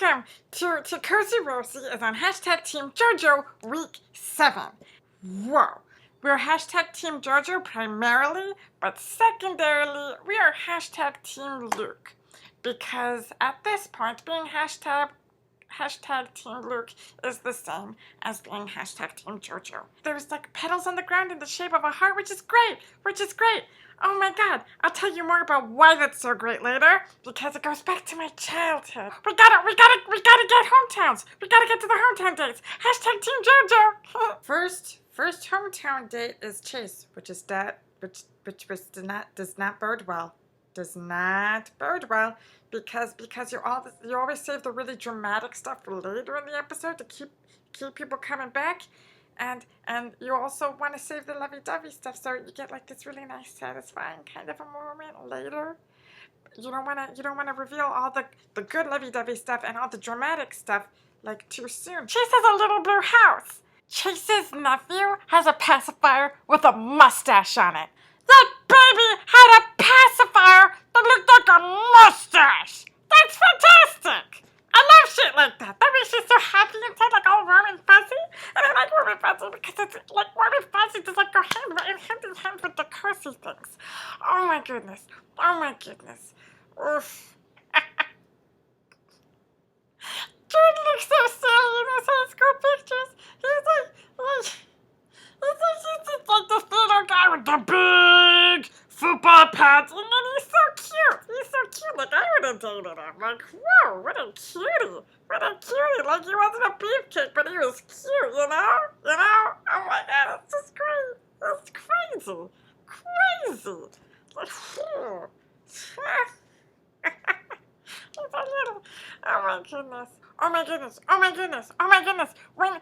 welcome to Cozy-Rozy is on hashtag Team JoJo Week 7. Whoa. We're hashtag Team JoJo primarily, but secondarily, we are hashtag Team Luke. Because at this point, being hashtag Team Luke is the same as being hashtag Team JoJo. There's like petals on the ground in the shape of a heart, which is great. Oh my god, I'll tell you more about why that's so great later, because it goes back to my childhood. We gotta get hometowns. We gotta get to the hometown dates. Hashtag Team JoJo. First hometown date is Chase, which does not bode well. Does not bode well because you always save the really dramatic stuff for later in the episode to keep people coming back. And you also want to save the lovey-dovey stuff so you get like this really nice, satisfying kind of a moment later. You don't wanna reveal all the good lovey-dovey stuff and all the dramatic stuff like too soon. Chase has a little blue house. Chase's nephew has a pacifier with a mustache on it. That baby had a pacifier that looked like a mustache. That's fantastic. I love shit like that. That makes me so happy inside, like all warm and fuzzy. And I like warm and fuzzy because it's like warm and fuzzy just like go hand in hand with the cozy things. Oh my goodness. Oof. Jordan looks so silly in his high school pictures. He's like this little guy with the big football pads, and then he's so cute. Like, I would have dated him. Like, whoa, what a cutie. Like, he wasn't a beefcake, but he was cute, you know? Oh my god, it's just great. It's crazy. Like, whew. He's a little, Oh my goodness. When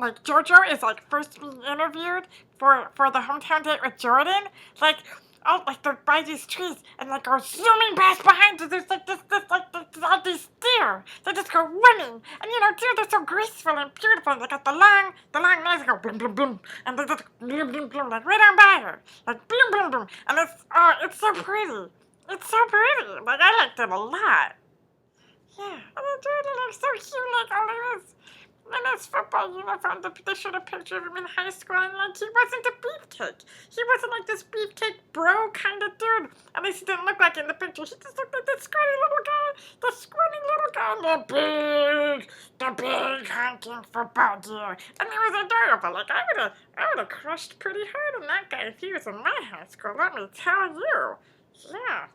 like JoJo is like first being interviewed for the hometown date with Jordan, like they're by these trees and like go zooming past behind her. There's like all these deer. They just go running. And deer, they're so graceful and beautiful. They got the long legs that go boom boom boom. And they just boom like right on by her. Like boom. And it's so pretty. Like I liked it a lot. Yeah, and the Jordan looks so cute, like all in his football uniform. They showed a picture of him in high school, and like he wasn't a beefcake. He wasn't like this beefcake bro kind of dude. At least he didn't look like it in the picture. He just looked like the scrawny little guy, the big honking football deer. And he was adorable. Like I would have crushed pretty hard on that guy if he was in my high school. Let me tell you. Yeah,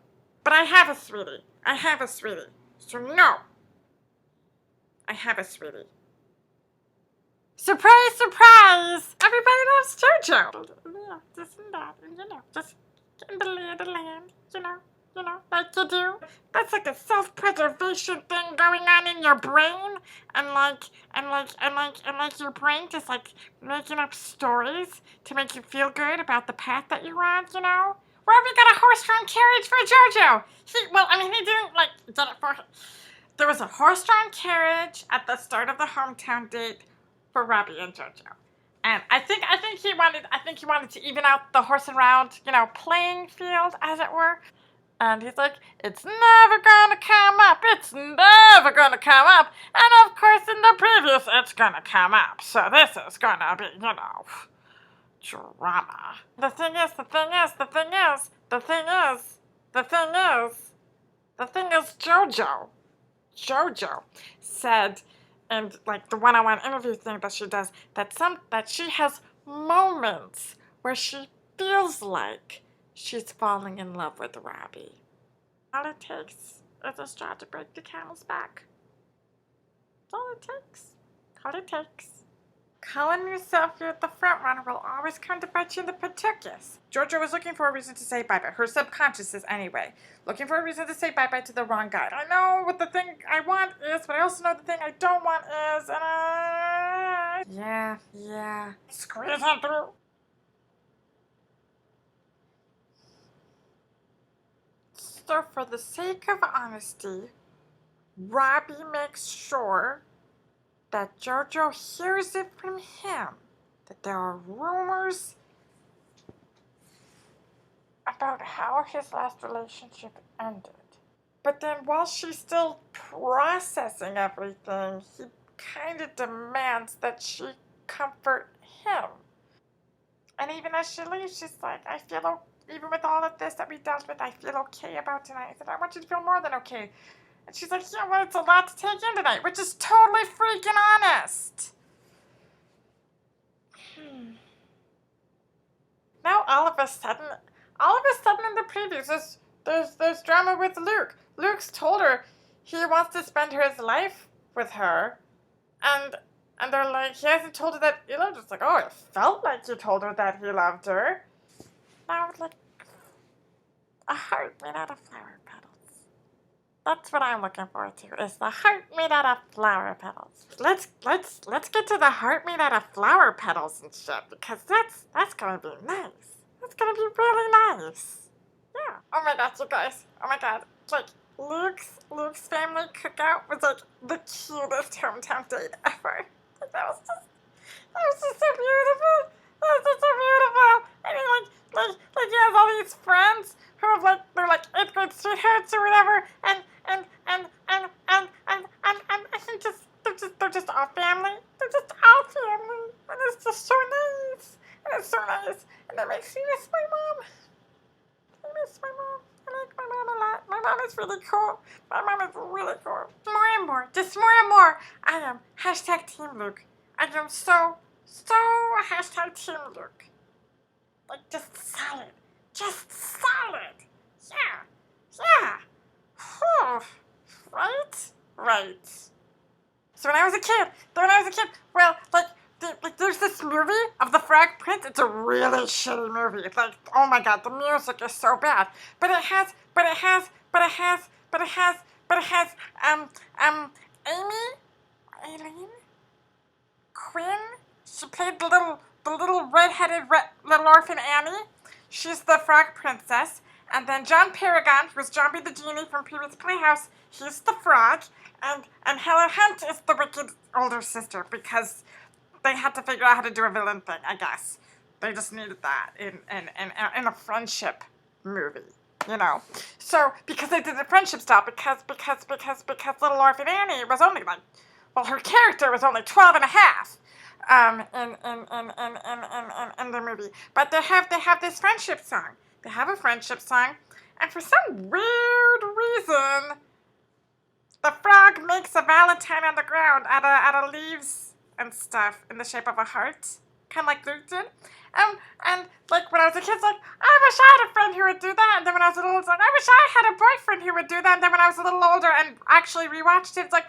but I have a sweetie. So no, I have a sweetie. Surprise! Everybody loves JoJo. Yeah, this and that, and just getting the lay of the land, like you do. That's like a self-preservation thing going on in your brain, and your brain just like making up stories to make you feel good about the path that you're on, Where have we got a horse-drawn carriage for JoJo? He didn't did it for him. There was a horse-drawn carriage at the start of the hometown date for Robbie and JoJo. And I think he wanted to even out the horse and round, playing field, as it were. And he's like, it's never gonna come up. And of course, in the previous, it's gonna come up. So this is gonna be, drama. The thing is, JoJo said in like the one-on-one interview thing that she does that she has moments where she feels like she's falling in love with Robbie. All it takes is a straw to break the camel's back. That's all it takes. Calling yourself you're the front runner will always come to bite you in the patookus. JoJo was looking for a reason to say bye-bye. Her subconscious is anyway. Looking for a reason to say bye-bye to the wrong guy. I know what the thing I want is, but I also know the thing I don't want is, and Yeah. Squeeze on through. So for the sake of honesty, Robbie makes sure that JoJo hears it from him that there are rumors about how his last relationship ended. But then while she's still processing everything, he kind of demands that she comfort him. And even as she leaves, she's like, even with all of this that we dealt with, I feel okay about tonight. I said, I want you to feel more than okay. And she's like, yeah, well, it's a lot to take in tonight, which is totally freaking honest. Now all of a sudden in the previews, there's drama with Luke. Luke's told her he wants to spend his life with her, and they're like, he hasn't told her that he loved her. It's like, oh, it felt like he told her that he loved her. Now, like, a heart made out of flower petals. That's what I'm looking forward to, is the heart made out of flower petals. Let's get to the heart made out of flower petals and shit, because that's gonna be nice. That's gonna be really nice. Yeah. Oh my gosh, you guys. Oh my god. Like, Luke's family cookout was like the cutest hometown date ever. Like, that was just so beautiful. That was just so beautiful. I mean, like he has all these friends who have they're like 8th grade sweethearts or whatever, and they're just all family. They're just all family, and it's just so nice. And it's so nice, and it makes me miss my mom. I miss my mom. I like my mom a lot. My mom is really cool. My mom is really cool. More and more, just more and more, I am hashtag Team Luke. I am so hashtag Team Luke. Like, just solid. Just solid. Yeah. Whew. Right. So when I was a kid, well, there's this movie of the Frog Prince. It's a really shitty movie. It's like, oh my god, the music is so bad. But it has, Aileen, Quinn. She played the little redheaded little orphan Annie. She's the Frog Princess. And then John Paragon, who's John B. the Genie from previous Playhouse, he's the frog. And Helen Hunt is the wicked older sister, because they had to figure out how to do a villain thing, I guess. They just needed that in a friendship movie, you know. So, because they did the friendship style, because little orphan Annie was only her character was only 12 and a half. In the movie. But they have this friendship song. They have a friendship song, and for some weird reason, the frog makes a valentine on the ground out of leaves and stuff in the shape of a heart, kind of like Luke did. And like when I was a kid, it's like, I wish I had a friend who would do that. And then when I was a little older, it's like, I wish I had a boyfriend who would do that. And then when I was a little older and actually rewatched it, it's like,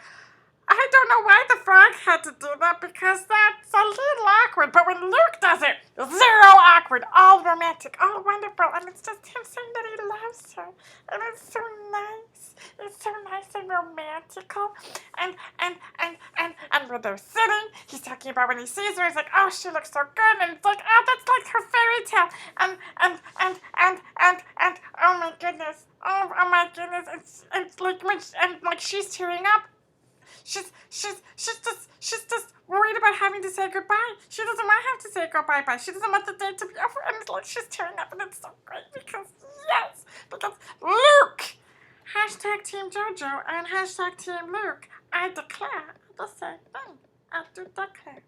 I don't know why the frog had to do that, because that's a little awkward. But when Luke does it, zero awkward, all romantic, all wonderful, and it's just him saying that he loves her, and it's so nice. It's so nice and romantical. And when they're sitting, he's talking about when he sees her. He's like, oh, she looks so good, and it's like, oh, that's like her fairy tale. And oh my goodness, it's like when she's tearing up. She's just worried about having to say goodbye. She doesn't want to have to say goodbye. She doesn't want the date to be over, and it's like she's tearing up, and it's so great because Luke, hashtag Team JoJo and hashtag Team Luke. I declare the same thing. I do declare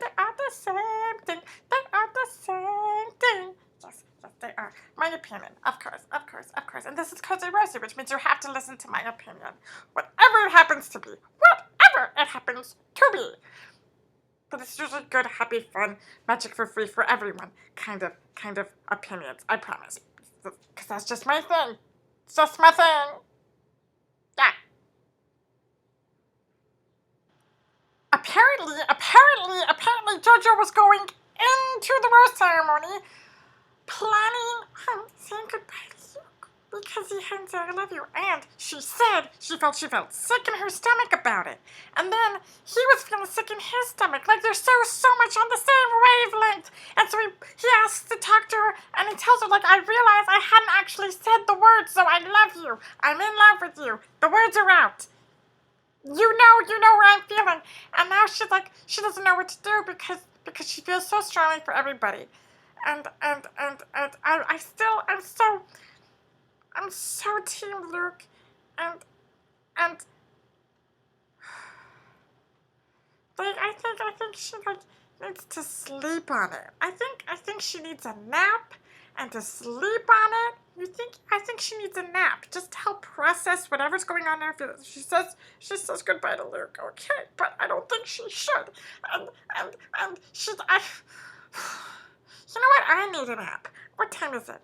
they are the same thing. They are the same thing. Yes, they are. My opinion, of course. And this is Cozy-Rozy, which means you have to listen to my opinion. Whatever it happens to be. But it's usually good, happy, fun, magic for free for everyone kind of opinions, I promise. Because that's just my thing. It's just my thing. Yeah. Apparently, JoJo was going into the rose ceremony planning on saying goodbye to Luke because he hadn't said I love you. And she said she felt sick in her stomach about it. And then he was feeling sick in his stomach. Like they're so much on the same wavelength. And so he asks to talk to her, and he tells her, like, I realized I hadn't actually said the words, so I love you. I'm in love with you. The words are out. You know where I'm feeling. And now she's like, she doesn't know what to do because she feels so strongly for everybody. And I'm I'm so team Luke, and like I think she like needs to sleep on it. I think she needs a nap and to sleep on it. I think she needs a nap just to help process whatever's going on in her feelings. She says goodbye to Luke, okay, but I don't think she should. And she I you know what? I need a nap. What time is it?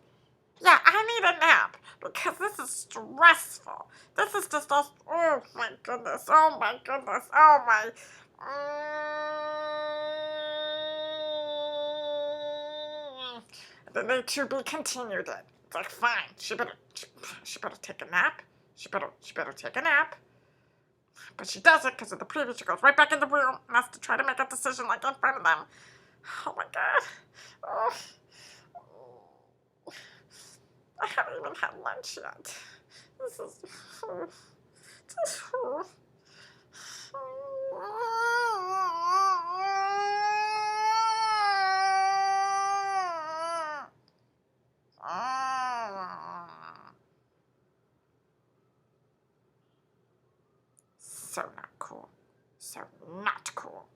Yeah, I need a nap because this is stressful. This is just all, oh my goodness, oh my goodness, oh my. Then they to be continued it. It's like fine, she better take a nap. She better take a nap. But she doesn't because of the preview. She goes right back in the room and has to try to make a decision like in front of them. Oh my god. Oh. I haven't even had lunch yet. This is. So not cool. So not cool.